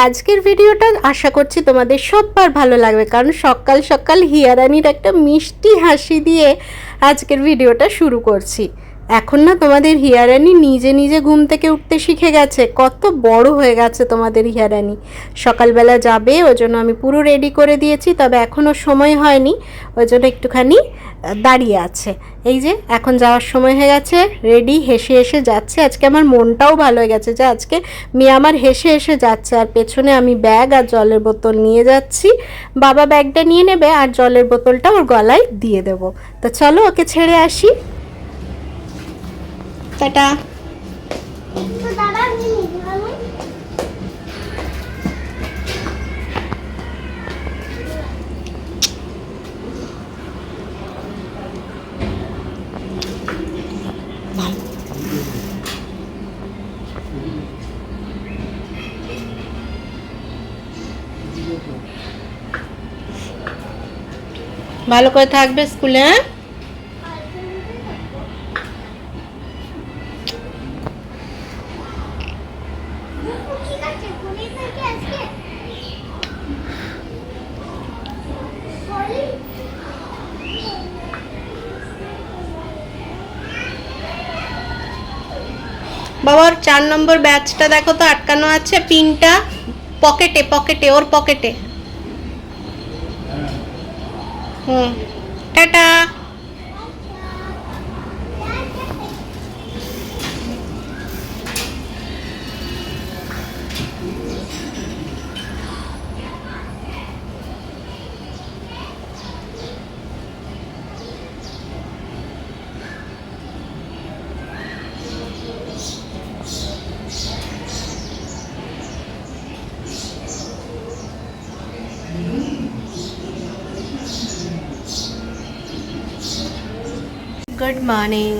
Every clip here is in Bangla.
আজকের ভিডিওটা আশা করছি তোমাদের সবার ভালো লাগবে, কারণ সকাল সকাল হিয়ারানির একটা মিষ্টি হাসি দিয়ে আজকের ভিডিওটা শুরু করছি। এখন না তোমাদের হিয়ারানি নিজে নিজে ঘুম থেকে উঠতে শিখে গেছে। কত বড় হয়ে গেছে তোমাদের হিয়ারানি। সকালবেলা যাবে, ওই জন্য আমি পুরো রেডি করে দিয়েছি, তবে এখনও সময় হয়নি, ওই জন্য একটুখানি দাঁড়িয়ে আছে। এই যে এখন যাওয়ার সময় হয়ে গেছে, রেডি, হেসে হেসে যাচ্ছে। আজকে আমার মনটাও ভালো হয়ে গেছে যে আজকে মেয়ে আমার হেসে হেসে যাচ্ছে। আর পেছনে আমি ব্যাগ আর জলের বোতল নিয়ে যাচ্ছি। বাবা ব্যাগটা নিয়ে নেবে আর জলের বোতলটা ওর গলায় দিয়ে দেবো। তো চলো ওকে ছেড়ে আসি। টাটা। ভালো করে থাকবে স্কুলে। হ্যাঁ, বাবার 4 নম্বর ব্যাচটা দেখো তো, আটকানো আছে পিনটা পকেটে, পকেটে, ওর পকেটে। টাটা। গুড মর্নিং,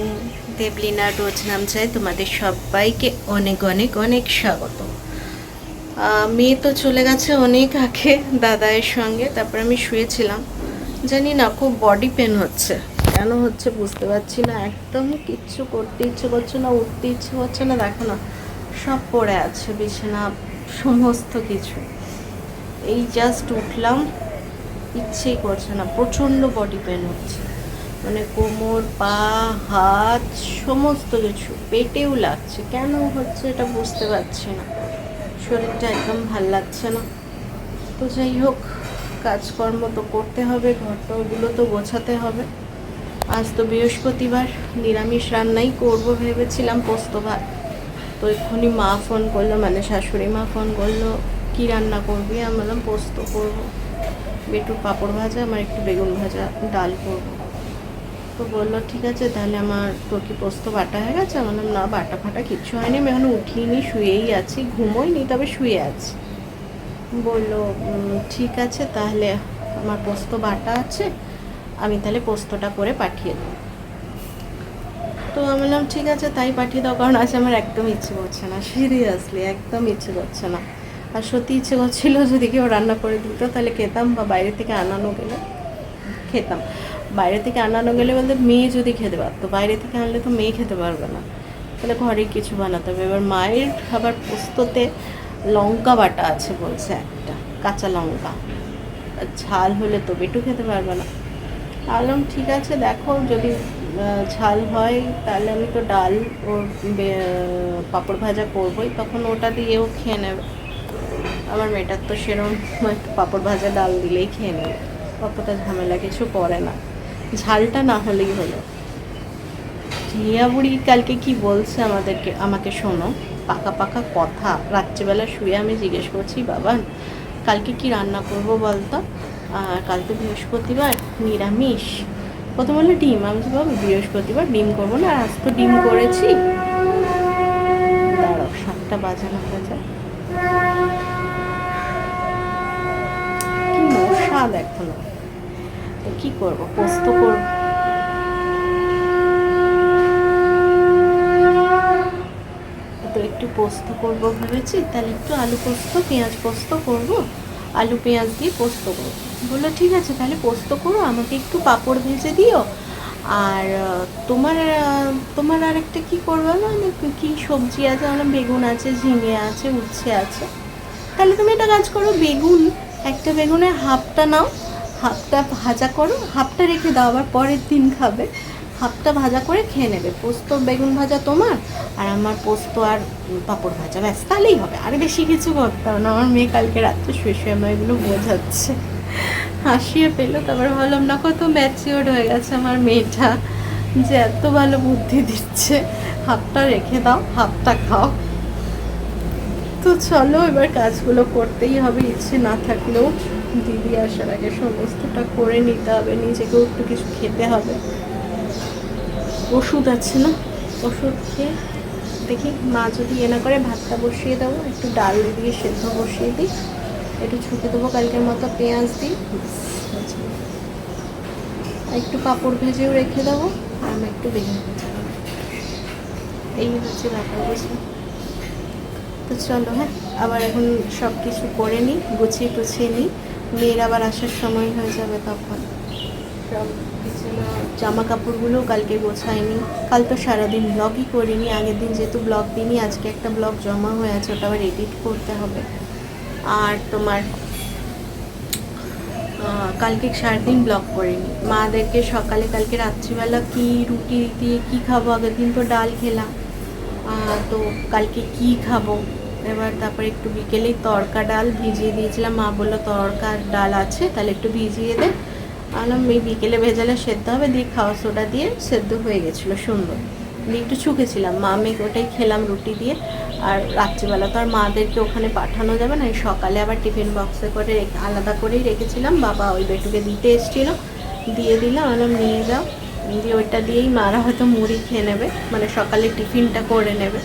দেবলিনা রোজ নাম চাই তোমাদের সবাইকে অনেক অনেক অনেক স্বাগত। মেয়ে তো চলে গেছে অনেক আগে দাদায়ের সঙ্গে, তারপর আমি শুয়েছিলাম। জানি না, খুব বডি পেন হচ্ছে, কেন হচ্ছে বুঝতে পারছি না। একদম কিচ্ছু করতে ইচ্ছে করছে না, উঠতে ইচ্ছে করছে না। দেখো না, সব পড়ে আছে বিছানা, সমস্ত কিছু। এই জাস্ট উঠলাম, ইচ্ছেই করছে না, প্রচণ্ড বডি পেন হচ্ছে, মানে কোমর, পা, হাত, সমস্ত কিছু। পেটেও লাগছে, কেন হচ্ছে এটা বুঝতে পারছি না। শরীরটা একদম ভাল লাগছে না। তো যাই হোক, কাজকর্ম তো করতে হবে, ঘরটাগুলো তো গোছাতে হবে। আজ তো বৃহস্পতিবার, নিরামিষ রান্নাই করবো ভেবেছিলাম, পোস্ত ভাত। তো এক্ষুনি মা ফোন করলো, মানে শাশুড়ি মা ফোন করলো, কী রান্না করবি? আমি বললাম পোস্ত করবো, একটু পাঁপড় ভাজা, আমার একটু বেগুন ভাজা, ডাল করবো। তো বললো ঠিক আছে তাহলে। আমার তোর কি পোস্ত বাটা হয়ে গেছে? আমি বললাম না, বাটা ফাটা কিচ্ছু হয়নি, আমি এখন উঠিনি, শুয়েই আছি, ঘুমোইনি, তবে শুয়ে আছি। বললো ঠিক আছে তাহলে, আমার পোস্ত বাটা আছে, আমি তাহলে পোস্তটা করে পাঠিয়ে দেবো। তো আমি বললাম ঠিক আছে তাই পাঠিয়ে দাও, কারণ আজ আমার একদম ইচ্ছে করছে না, সিরিয়াসলি একদম ইচ্ছে করছে না। আর সত্যি ইচ্ছে করছিল যদি কেউ রান্না করে দিত তাহলে খেতাম, বা বাইরে থেকে আনানো গেলে খেতাম। বাইরে থেকে আনানো গেলে বলতে মেয়ে যদি খেতে পারতো, বাইরে থেকে আনলে তো মেয়ে খেতে পারবে না, তাহলে ঘরেই কিছু বানাতে হবে। এবার মায়ের আবার পোস্ততে লঙ্কা বাটা আছে বলছে, একটা কাঁচা লঙ্কা, ঝাল হলে তো বেটু খেতে পারবে না। বললাম ঠিক আছে দেখো, যদি ঝাল হয় তাহলে আমি তো ডাল ওর পাঁপড় ভাজা করবোই, তখন ওটা দিয়েও খেয়ে নেবে। আমার মেয়েটার তো সেরকম একটু পাঁপড় ভাজা ডাল দিলেই খেয়ে নেবে, অতটা ঝামেলা কিছু করে না, ঝালটা না হলেই হলো। টিয়া বুড়ি কালকে কি বলছে আমাকে শোনো, পাকা পাকা কথা। রাত্রিবেলা শুয়ে আমি জিজ্ঞেস করছি, বাবা কালকে কি রান্না করবো বলতো? আর কাল তো বৃহস্পতিবার, নিরামিষ। প্রথম বললো ডিম, আমি বলছি বাবা বৃহস্পতিবার ডিম করবো না, আজ তো ডিম করেছি। দাঁড়াও, 7টা বাজানো হয়ে যায়, কি মশা দেখো না। তো কী করবো, পোস্ত করবো। তো একটু পোস্ত করবো ভেবেছি, তাহলে একটু আলু পোস্ত, পেঁয়াজ পোস্ত করবো, আলু পেঁয়াজ দিয়ে পোস্ত করবো। বললো ঠিক আছে তাহলে পোস্ত করো, আমাকে একটু পাঁপড় ভেজে দিও। আর তোমার তোমার আরেকটা কী করবে না, কী সবজি আছে? আমার বেগুন আছে, ঝিঙে আছে, উচ্ছে আছে। তাহলে তুমি একটা কাজ করো, বেগুন, একটা বেগুনের হাফটা নাও, হাফটা ভাজা করো, হাফটা রেখে দাও, আবার পরের দিন খাবে। হাফটা ভাজা করে খেয়ে নেবে, পোস্ত বেগুন ভাজা তোমার, আর আমার পোস্ত আর পাঁপড় ভাজা, ব্যাস তাহলেই হবে। আর বেশি কিছু করতে হবে না। আমার মেয়ে কালকে রাত্রে শুয়ে শুয়ে আমার এগুলো বোঝাচ্ছে, হাসিয়ে পেলো। তারপর ভাবলাম না, কত ম্যাচিওর হয়ে গেছে আমার মেয়েটা, যে এত ভালো বুদ্ধি দিচ্ছে, হাফটা রেখে দাও, হাফটা খাও। তো চলো এবার কাজগুলো করতেই হবে, ইচ্ছে না থাকলেও দিদি আসার আগে সমস্তটা করে নিতে হবে, নিজেকেও একটু কিছু খেতে হবে। ওষুধ আছে না, ওষুধ খেয়ে দেখি মা যদি না করে ভাতটা বসিয়ে দেবো, একটু ডাল দিয়ে সেদ্ধ বসিয়ে দিই, একটু ছুঁকে দেবো কালকের মতো পেঁয়াজ দিই, একটু পাঁপড় ভেজেও রেখে দেবো, আর আমি একটু বেগুন ভেজে দেবো। এই হচ্ছে ব্যাপার, বুঝলি? তো চলো, হ্যাঁ আবার এখন সব কিছু করে নিই, গুছিয়ে টুছিয়ে নিই, মেয়ের আবার আসার সময় হয়ে যাবে তখন। সব বিছানা জামা কাপড়গুলো কালকে গোছাইনি, কাল তো সারাদিন ব্লগই করিনি, আগের দিন যেহেতু ব্লগ দিইনি, আজকে একটা ব্লগ জমা হয়ে আছে, ওটা আবার এডিট করতে হবে। আর তোমার কালকে সারাদিন ব্লগ করিনি, মাদেরকে সকালে কালকে রাত্রিবেলা কি রুটি দিয়ে কী খাবো, আগের দিন তো ডাল খেলাম, তো কালকে কি খাবো, এবার তারপরে একটু বিকেলেই তড়কা ডাল ভিজিয়ে দিয়েছিলাম, মা বললো তড়কা ডাল আছে তাহলে একটু ভিজিয়ে দে, আলাম এই বিকেলে ভেজালে সেদ্ধ হবে, দিয়ে খাওয়া সোডা দিয়ে সেদ্ধ হয়ে গেছিলো সুন্দর, দিয়ে একটু ছুকেছিলাম, মা আমি ওটাই খেলাম রুটি দিয়ে। আর রাত্রিবেলা তো আর মাদেরকে ওখানে পাঠানো যাবে না, সকালে আবার টিফিন বক্সে করে আলাদা করেই রেখেছিলাম, বাবা ওই বেটুকে দিতে এসেছিলো, দিয়ে দিলাম, আলাম নিয়ে যাও, দিয়ে ওইটা দিয়েই মারা হয়তো মুড়ি খেয়ে নেবে, মানে সকালে টিফিনটা করে নেবে,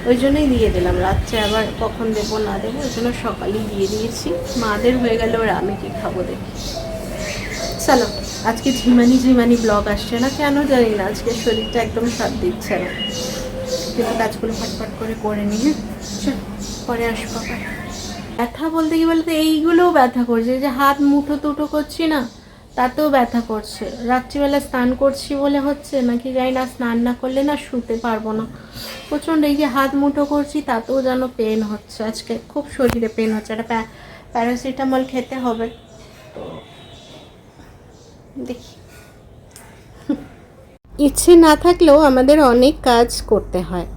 ওই জন্যই দিয়ে দিলাম, রাত্রে আবার কখন দেবো না দেবো, ওই জন্য সকালেই দিয়ে দিয়েছি, মাদের হয়ে গেলে ওরা আমি কি খাবো দেখি। চলো আজকে ঝিমানি ব্লগ আসছে না কেন জানি না, আজকে শরীরটা একদম সাথ দিচ্ছে না, কিন্তু কাজগুলো ফটফট করে নিয়ে পরে আসবো। ব্যথা বলতে কি বলতে এইগুলোও ব্যথা করছে, যে হাত মুঠো তুটো করছি না তাতেও ব্যথা করছে, রাত্রিবেলা স্নান করছি বলে হচ্ছে নাকি জানি না, স্নান না করলে না শুতে পারবো না, প্রচণ্ড এই যে হাত মুঠো করছি তাতেও যেন পেন হচ্ছে, আজকে খুব শরীরে পেন হচ্ছে, একটা প্যারাসিটামল খেতে হবে, তো দেখি। ইচ্ছে না থাকলেও আমাদের অনেক কাজ করতে হয়,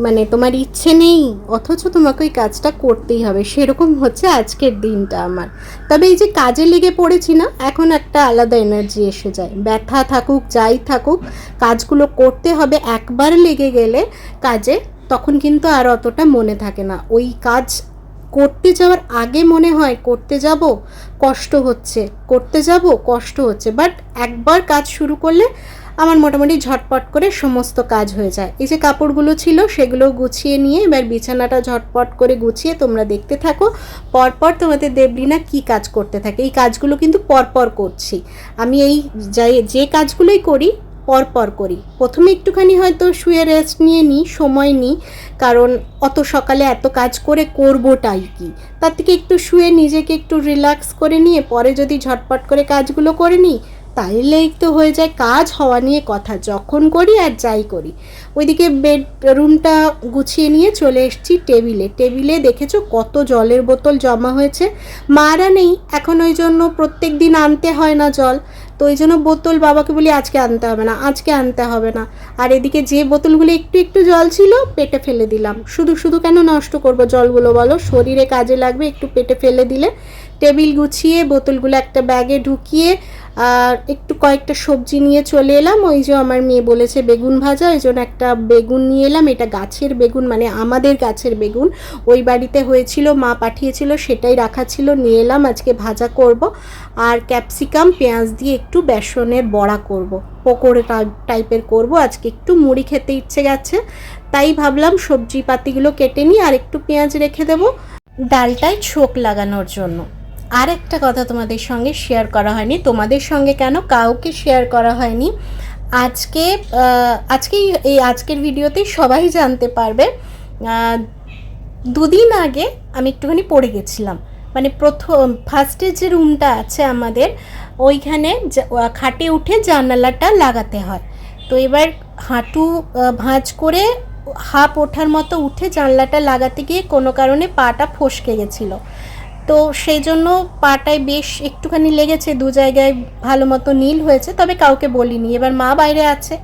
মানে তোমার ইচ্ছে নেই অথচ তোমাকে ওই কাজটা করতেই হবে, সেরকম হচ্ছে আজকের দিনটা আমার। তবে এই যে কাজে লেগে পড়েছি না, এখন একটা আলাদা এনার্জি এসে যায়, ব্যথা থাকুক যাই থাকুক কাজগুলো করতে হবে, একবার লেগে গেলে কাজে তখন কিন্তু আর অতটা মনে থাকে না, ওই কাজ করতে যাওয়ার আগে মনে হয় করতে যাব কষ্ট হচ্ছে, করতে যাব কষ্ট হচ্ছে, বাট একবার কাজ শুরু করলে আমার মোটামুটি ঝটপট করে সমস্ত কাজ হয়ে যায়। এই যে কাপড়গুলো ছিল সেগুলো গুছিয়ে নিয়ে এবার বিছানাটা ঝটপট করে গুছিয়ে তোমরা দেখতে থাকো, পরপর তোমাদের দেবলিনা কি কাজ করতে থাকে, এই কাজগুলো কিন্তু পরপর করছি আমি, এই যে কাজগুলোই করি পরপর করি, প্রথমে একটুখানি হয়তো শুয়ে রেস্ট নিয়ে নিই, সময় নিই, কারণ অত সকালে এত কাজ করে করবোটাই কি, তার থেকে একটু শুয়ে নিজেকে একটু রিল্যাক্স করে নিয়ে পরে যদি ঝটপট করে কাজগুলো করে নিই তাইলেই তো হয়ে যায়, কাজ হওয়া নিয়ে কথা, যখন করি আর যাই করি। ওইদিকে বেডরুমটা গুছিয়ে নিয়ে চলে এসেছি টেবিলে দেখেছো কত জলের বোতল জমা হয়েছে, মারা নেই এখন, ওই জন্য প্রত্যেক দিন আনতে হয় না জল, তো ওই জন্য বোতল বাবাকে বলি আজকে আনতে হবে না, আর এদিকে যে বোতলগুলো একটু একটু জল ছিল পেটে ফেলে দিলাম, শুধু কেন নষ্ট করব জলগুলো বলো, শরীরে কাজে লাগবে, একটু পেটে ফেলে দিলে। টেবিল গুছিয়ে বোতলগুলো একটা ব্যাগে ঢুকিয়ে আর একটু কয়েকটা সবজি নিয়ে চলে এলাম, ওই যে আমার মেয়ে বলেছে বেগুন ভাজা, ওই জন্য একটা বেগুন নিয়ে এলাম, এটা গাছের বেগুন, মানে আমাদের গাছের বেগুন, ওই বাড়িতে হয়েছিল মা পাঠিয়েছিল সেটাই রাখা ছিল, নিয়ে এলাম, আজকে ভাজা করব, আর ক্যাপসিকাম পেঁয়াজ দিয়ে একটু বেসনের বড়া করব, পকোড়া টাইপের করব, আজকে একটু মুড়ি খেতে ইচ্ছে গেছে, তাই ভাবলাম সবজি পাতিগুলো কেটে নিই আর একটু পেঁয়াজ রেখে দেবো ডালটায় ছোক লাগানোর জন্য। আর একটা কথা তোমাদের সঙ্গে শেয়ার করা হয়নি, তোমাদের সঙ্গে কেন কাউকে শেয়ার করা হয়নি, আজকের ভিডিওতেই সবাই জানতে পারবে, দুদিন আগে আমি একটুখানি পড়ে গেছিলাম, মানে ফার্স্টে যে রুমটা আছে আমাদের ওইখানে খাটে উঠে জানালাটা লাগাতে হয়, তো এবার হাঁটু ভাঁজ করে হাফ ওঠার মতো উঠে জানলাটা লাগাতে গিয়ে কোনো কারণে পাটা ফসকে গেছিলো। তো সেই জন্য পাটায় বেশ একটুখানি লেগেছে, দু জায়গায় ভালো মতো নীল হয়েছে, তবে কাউকে বলিনি। এবার মা বাইরে আছে,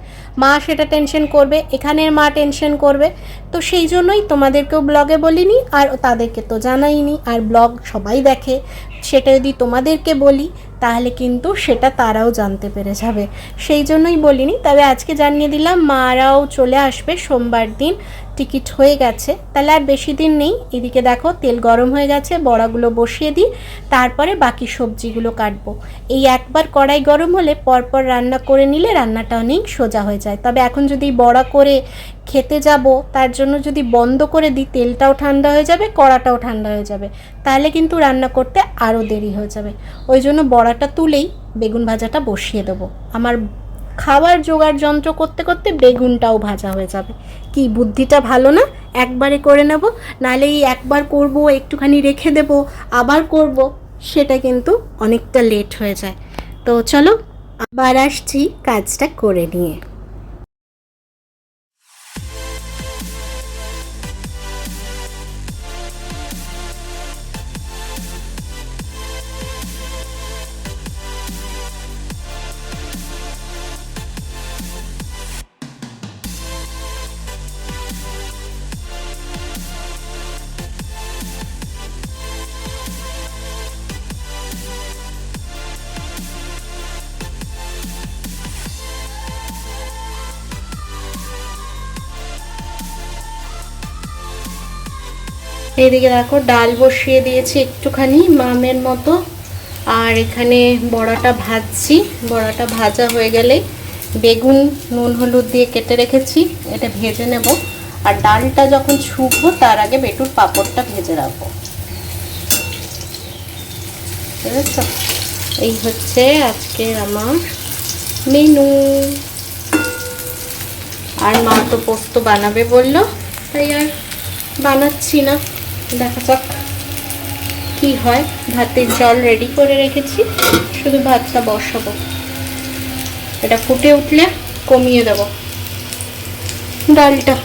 মা সেটা টেনশন করবে, এখানের মা টেনশন করবে, তো সেই জন্যই তোমাদেরকেও ব্লগে বলিনি, আর তাদেরকে তো জানাইনি। আর ব্লগ সবাই দেখে, সেটা যদি তোমাদেরকে বলি তাহলে কিন্তু সেটা তারাও জানতে পেরে যাবে, সেই জন্যই বলিনি। তবে আজকে জানিয়ে দিলাম, মারাও চলে আসবে সোমবার দিন, টিকিট হয়ে গেছে। তাহলে আর বেশি দিন নেই। এদিকে দেখো তেল গরম হয়ে গেছে, বড়াগুলো বসিয়ে দিই, তারপরে বাকি সবজিগুলো কাটবো। এই একবার কড়াই গরম হলে পরপর রান্না করে নিলে রান্নাটা অনেক সোজা হয়ে যায়। তবে এখন যদি বড়া করে খেতে যাব, তার জন্য যদি বন্ধ করে দিই, তেলটাও ঠান্ডা হয়ে যাবে, কড়াটাও ঠান্ডা হয়ে যাবে, তাহলে কিন্তু রান্না করতে আরও দেরি হয়ে যাবে। ওই জন্য বড়াটা তুলেই বেগুন ভাজাটা বসিয়ে দেবো। আমার খাবার জোগাড় যন্ত্র করতে করতে বেগুনটাও ভাজা হয়ে যাবে। কি বুদ্ধিটা ভালো না? একবারে করে নেব, নাহলে এই একবার করব, একটুখানি রেখে দেব, আবার করব, সেটা কিন্তু অনেকটা লেট হয়ে যায়। তো চলো আবার আসছি কাজটা করে নিয়ে। এইদিকে দেখো ডাল বসিয়ে দিয়েছি একটুখানি মামের মতো, আর এখানে বড়াটা ভাজছি। বড়াটা ভাজা হয়ে গেলে বেগুন নুন হলুদ দিয়ে কেটে রেখেছি, এটা ভেজে নেব। আর ডালটা যখন ছুঁকবো তার আগে বেটুর পাঁপড়টা ভেজে রাখবো। বুঝেছো? এই হচ্ছে আজকে আমার মেনু। আর মা তো পোস্ত বানাবে বললো, তাই আর বানাচ্ছি না, দেখা যাক কি হয়। ভাতের জল রেডি করে রেখেছি, শুধু ভাতটা বসাবো। এটা ফুটে উঠলে কমিয়ে দেব ডালটা।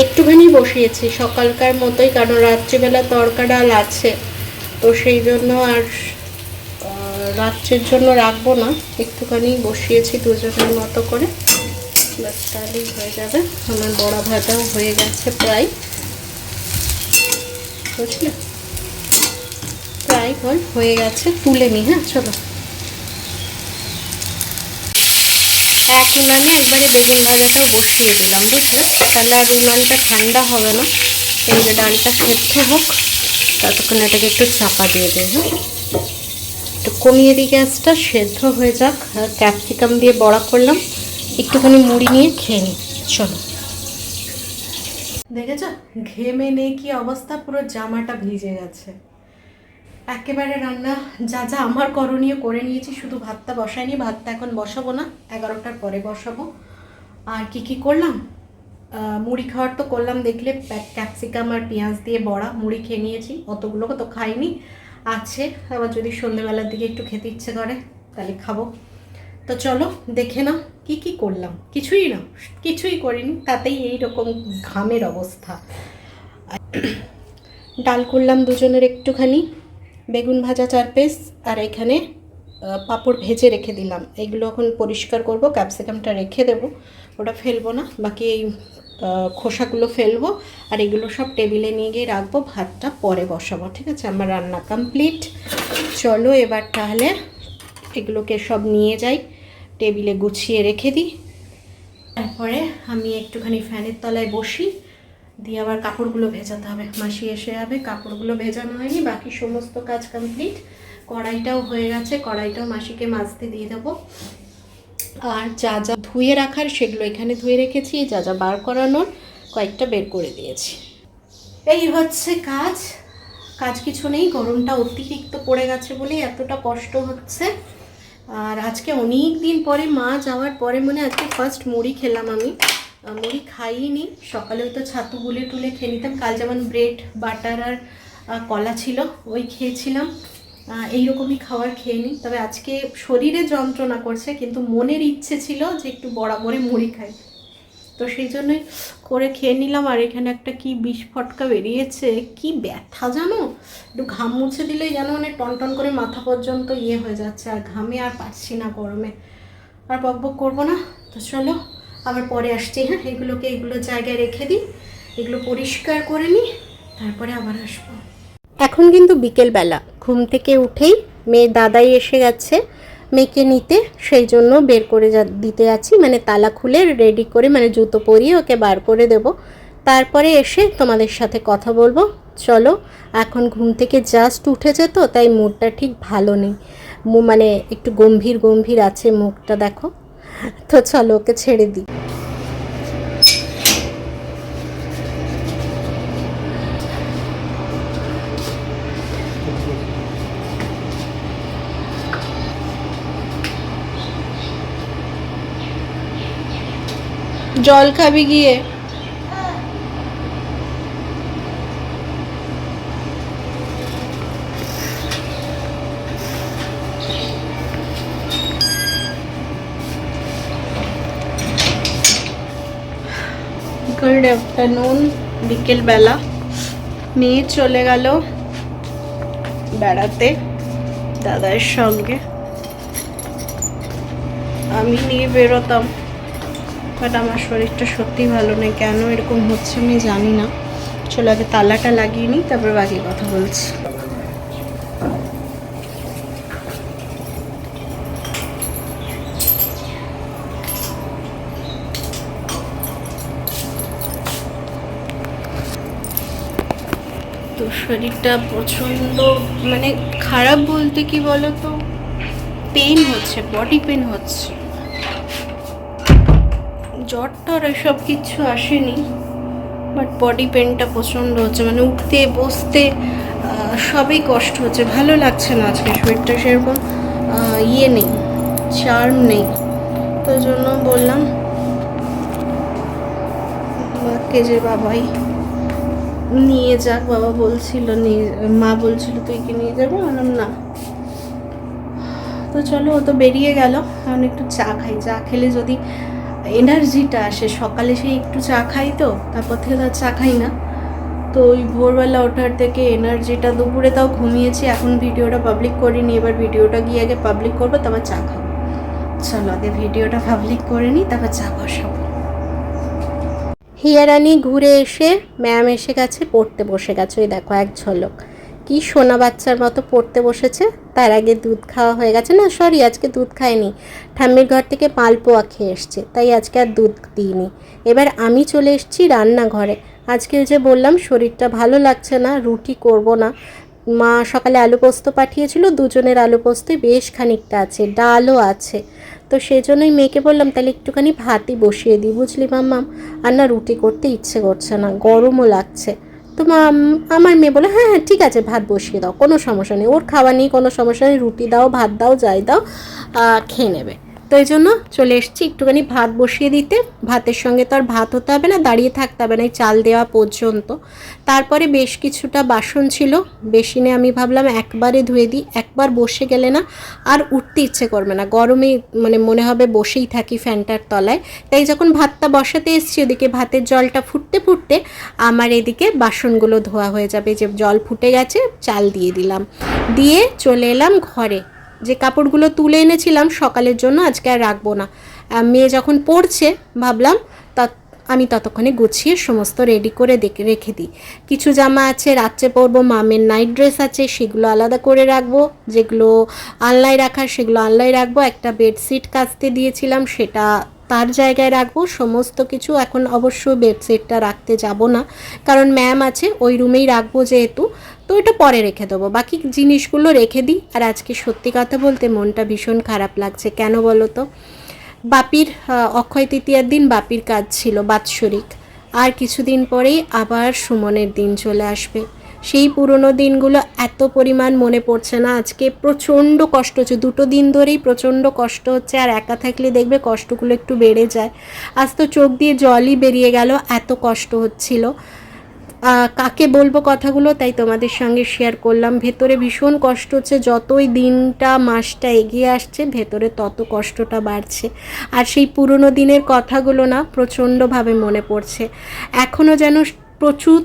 একটুখানি বসিয়েছি সকালকার মতোই, কারণ রাত্রিবেলা তড়কা ডাল আছে, তো সেই জন্য আর রাত্রের জন্য রাখবো না, একটুখানি বসিয়েছি দুজনের মতো করে, ব্যাস তাহলেই হয়ে যাবে। আমার বড়া ভাজাও হয়ে গেছে প্রায়, বুঝলে, প্রায় হয়ে গেছে। তুলে নি, হ্যাঁ চলো। এক উনানে একবারে বেগুন ভাজাটাও বসিয়ে দিলাম, বুঝলে, তাহলে আর উনানটা ঠান্ডা হবে না। এই যে ডালটা সেদ্ধ হোক, ততক্ষণ এটাকে একটু চাপা দিয়ে দিই। হ্যাঁ, একটু কমিয়ে দিই গ্যাসটা, সেদ্ধ হয়ে যাক। ক্যাপসিকাম দিয়ে বড়া করলাম, একটুখানি মুড়ি নিয়ে খেয়ে নিই, চলো। দেখেছ ঘেমে নেই কি অবস্থা, পুরো জামাটা ভিজে গেছে একেবারে। রান্না যা যা আমার করণীয় করে নিয়েছি, শুধু ভাতটা বসাইনি। ভাতটা এখন বসাবো না, 11টার পরে বসাবো। আর কি কি করলাম, মুড়ি খাওয়ার তো করলাম, দেখলে ক্যাপসিকাম আর পেঁয়াজ দিয়ে বড়া মুড়ি খেয়ে নিয়েছি। অতগুলো তো খাইনি, আছে। আবার যদি সন্ধ্যেবেলার দিকে একটু খেতে ইচ্ছে করে তাহলে খাবো। তো চলো দেখে নাও কি কি করলাম। কিছুই না, কিছুই করিনি, তাতেই এইরকম ঘামের অবস্থা। ডাল করলাম দুজনের একটুখানি, বেগুন ভাজা 4 পিস, আর এখানে পাঁপড় ভেজে রেখে দিলাম। এগুলো এখন পরিষ্কার করব, ক্যাপসিকামটা রেখে দেবো, ওটা ফেলবো না, বাকি এই খোসাগুলো ফেলবো। আর এগুলো সব টেবিলে নিয়ে গিয়ে রাখবো, ভাতটা পরে বসাবো। ঠিক আছে, আমার রান্না কমপ্লিট। চলো এবার তাহলে এগুলোকে সব নিয়ে যাই, টেবিলে গুছিয়ে রেখে দিই। তারপরে আমি একটুখানি ফ্যানের তলায় বসি, দিয়ে আবার কাপড়গুলো ভেজাতে হবে। মাসি এসে যাবে, কাপড়গুলো ভেজানো হয়নি, বাকি সমস্ত কাজ কমপ্লিট। কড়াইটাও হয়ে গেছে, কড়াইটাও মাসিকে মাজতে দিয়ে দেবো। আর যা যা ধুয়ে রাখার সেগুলো এখানে ধুয়ে রেখেছি, যা যা বার করানোর কয়েকটা বের করে দিয়েছি। এই হচ্ছে কাজ। কাজ কিছু নেই, গরমটা অতিরিক্ত পড়ে গেছে বলেই এতটা কষ্ট হচ্ছে। আর আজকে অনেক দিন পরে, মা যাওয়ার পরে মনে আজকে ফার্স্ট মুড়ি খেলাম আমি। মুড়ি খাইনি, সকালে হয়তো ছাতু গুলে টুলে খেয়ে নিতাম। কাল যেমন ব্রেড বাটার আর কলা ছিল, ওই খেয়েছিলাম। এইরকমই খাবার খেয়ে নিই। তবে আজকে শরীরে যন্ত্রণা করছে, কিন্তু মনের ইচ্ছে ছিল যে একটু বরাবরে মুড়ি খাই, তো সেই জন্যই করে খেয়ে নিলাম। আর এখানে একটা কি বিষ ফটকা বেরিয়েছে, কি ব্যথা জানো, একটু ঘাম মুছে দিলেই যেন মানে টনটন করে মাথা পর্যন্ত ইয়ে হয়ে যাচ্ছে, আর ঘামে আর পারছি না গরমে। আর বকবক করবো না, তো চলো আবার পরে আসছি। হ্যাঁ, এগুলো জায়গায় রেখে দিই, এগুলো পরিষ্কার করে নিই, তারপরে আবার আসবো। এখন কিন্তু বিকেলবেলা, ঘুম থেকে উঠেই মেয়ের দাদাই এসে গেছে মেয়েকে নিতে, সেই জন্য বের করে দিতে যাচ্ছি, মানে তালা খুলে রেডি করে, মানে জুতো পরিয়ে ওকে বার করে দেব, তারপরে এসে তোমাদের সাথে কথা বলবো। চলো, এখন ঘুম থেকে জাস্ট উঠেছে তো, তাই মুডটা ঠিক ভালো নেই, মানে একটু গম্ভীর গম্ভীর আছে মুখটা, দেখো। তো চলো ওকে ছেড়ে দিই। জল খাবি গিয়ে? গুড আফটারনুন, বিকেলবেলা। মেয়ে চলে গেল বেড়াতে দাদার সঙ্গে, আমি নিয়ে বেরোতাম, বাট আমার শরীরটা সত্যি ভালো নেই, কেন এরকম হচ্ছে আমি জানি না। চলো আগে তালাটা লাগিয়ে নিই, তারপর বাকি কথা বলছি। তো শরীরটা প্রচণ্ড মানে খারাপ, বলতে কি বলো তো, পেন হচ্ছে, বডি পেন হচ্ছে, জ্বর টর এসব কিছু আসেনি, বাট বডি পেনটা প্রচণ্ড হচ্ছে, মানে উঠতে বসতে সবই কষ্ট হচ্ছে, ভালো লাগছে না আজকে শরীরটা, সেরকম ইয়ে নেই, চার্ম নেই। তো জন্য বললাম মাকে যে বাবাই নিয়ে যাক, বাবা বলছিল নিয়ে, মা বলছিল তুই কি নিয়ে যাবো, বললাম না। তো চলো, ও তো বেরিয়ে গেল, এখন একটু চা খাই, চা খেলে যদি এনার্জিটা আসে, সকালে সেই একটু চা খাই, তো তারপর থেকে তো আর চা খাই না, তো ওই ভোরবেলা ওঠার থেকে এনার্জিটা, দুপুরে তাও ঘুমিয়েছি, এখন ভিডিওটা পাবলিক করিনি, এবার ভিডিওটা গিয়ে আগে পাবলিক করবো, তারপর চা খাবো। চলো আগে ভিডিওটা পাবলিক করে নিই, তারপর চা বসাবো। হিয়ারানি ঘুরে এসে ম্যাম এসে গেছে, পড়তে বসে গেছে, ওই দেখো এক ঝলক কি সোনা বাচ্চার মতো পড়তে বসেছে। তার আগে দুধ খাওয়া হয়ে গেছে, না সরি আজকে দুধ খায়নি, ঠাম্মির ঘর থেকে মালপোয়া খেয়ে এসছে, তাই আজকে আর দুধ দিইনি। এবার আমি চলে এসেছি রান্নাঘরে। আজকে যে বললাম শরীরটা ভালো লাগছে না, রুটি করব না, মা সকালে আলু পোস্ত পাঠিয়েছিল, দুজনের আলু পোস্তই বেশ খানিকটা আছে, ডালও আছে, তো সেই জন্যই মেয়েকে বললাম তাহলে একটুখানি ভাতই বসিয়ে দিই, বুঝলি মাম্মাম, আর না রুটি করতে ইচ্ছে করছে না, গরমও লাগছে। তো আমার মেয়ে বলে হ্যাঁ হ্যাঁ ঠিক আছে ভাত বসিয়ে দাও, কোনো সমস্যা নেই, ওর খাওয়া নিয়ে কোনো সমস্যা নেই, রুটি দাও ভাত দাও যাই দাও খেয়ে নেবে। তো এই জন্য চলে এসেছি একটুখানি ভাত বসিয়ে দিতে, ভাতের সঙ্গে তো আর ভাত হতে হবে না, দাঁড়িয়ে থাকতে হবে না এই চাল দেওয়া পর্যন্ত। তারপরে বেশ কিছুটা বাসন ছিল বেসিনে, আমি ভাবলাম একবারে ধুয়ে দিই, একবার বসে গেলে না আর উঠতে ইচ্ছে করবে না, গরমে মানে মনে হবে বসেই থাকি ফ্যানটার তলায়। তাই যখন ভাতটা বসাতে এসছি, ওদিকে ভাতের জলটা ফুটতে ফুটতে আমার এদিকে বাসনগুলো ধোয়া হয়ে যাবে, যে জল ফুটে গেছে, চাল দিয়ে দিলাম, দিয়ে চলে এলাম ঘরে। যে কাপড়গুলো তুলে এনেছিলাম সকালের জন্য, আজকে আর রাখবো না, মেয়ে যখন পড়ছে ভাবলাম আমি ততক্ষণে গুছিয়ে সমস্ত রেডি করে রেখে দিই। কিছু জামা আছে রাত্রে পরবো, মামের নাইট ড্রেস আছে সেগুলো আলাদা করে রাখবো, যেগুলো আলনায় রাখার সেগুলো আলনায় রাখবো, একটা বেডশিট কাচতে দিয়েছিলাম সেটা তার জায়গায় রাখবো, সমস্ত কিছু। এখন অবশ্য বেডশিটটা রাখতে যাব না, কারণ ম্যাম আছে, ওই রুমেই রাখবো যেহেতু, তো এটা পরে রেখে দেবো, বাকি জিনিসগুলো রেখে দিই। আর আজকে সত্যি কথা বলতে মনটা ভীষণ খারাপ লাগছে, কেন বলো তো, বাপির অক্ষয় তৃতীয়ার দিন বাপির কাজ ছিল বাৎসরিক, আর কিছুদিন পরেই আবার সুমনের দিন চলে আসবে, সেই পুরনো দিনগুলো এত পরিমাণ মনে পড়ছে না, আজকে প্রচণ্ড কষ্ট হচ্ছে, দুটো দিন ধরেই প্রচণ্ড কষ্ট হচ্ছে, আর একা থাকলে দেখবে কষ্টগুলো একটু বেড়ে যায়। আজ তো চোখ দিয়ে জলই বেরিয়ে গেল, এত কষ্ট হচ্ছিল। কাকে বলবো কথাগুলো, তাই তোমাদের সঙ্গে শেয়ার করলাম। ভেতরে ভীষণ কষ্ট হচ্ছে, যতই দিনটা মাসটা এগিয়ে আসছে ভেতরে তত কষ্টটা বাড়ছে। আর সেই পুরনো দিনের কথাগুলো না প্রচণ্ডভাবে মনে পড়ছে। এখনও যেন প্রচুর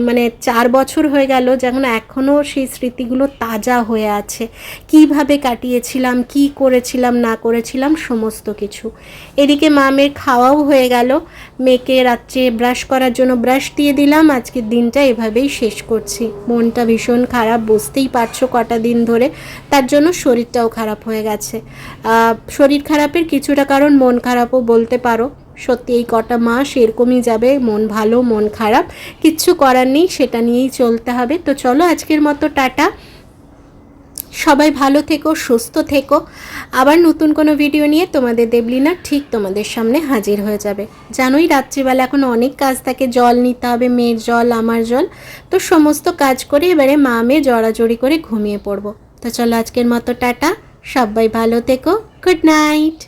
মানে 4 বছর হয়ে গেল, যেন এখনও সেই স্মৃতিগুলো তাজা হয়ে আছে। কিভাবে কাটিয়েছিলাম, কি করেছিলাম না করেছিলাম সমস্ত কিছু। এদিকে মামের খাওয়াও হয়ে গেল, মেয়েকে রাত্রে ব্রাশ করার জন্য ব্রাশ দিয়ে দিলাম। আজকের দিনটা এভাবেই শেষ করছি। মনটা ভীষণ খারাপ, বুঝতেই পারছো কটা দিন ধরে, তার জন্য শরীরটাও খারাপ হয়ে গেছে। শরীর খারাপের কিছুটা কারণ মন খারাপও বলতে পারো। সত্যি এই কটা মাস এরকমই যাবে, মন ভালো মন খারাপ কিচ্ছু করার নেই, সেটা নিয়েই চলতে হবে। তো চলো আজকের মতো টাটা, সবাই ভালো থেকো, সুস্থ থেকো। আবার নতুন কোনো ভিডিও নিয়ে তোমাদের দেবলিনা ঠিক তোমাদের সামনে হাজির হয়ে যাবে। জানোই রাত্রিবেলা এখন অনেক কাজ থাকে, জল নিতে হবে, মেয়ের জল আমার জল, তো সমস্ত কাজ করে এবারে মা মেয়ে জড়াজড়ি করে ঘুমিয়ে পড়বো। তো চলো আজকের মতো টাটা, সবাই ভালো থেকো, গুড নাইট।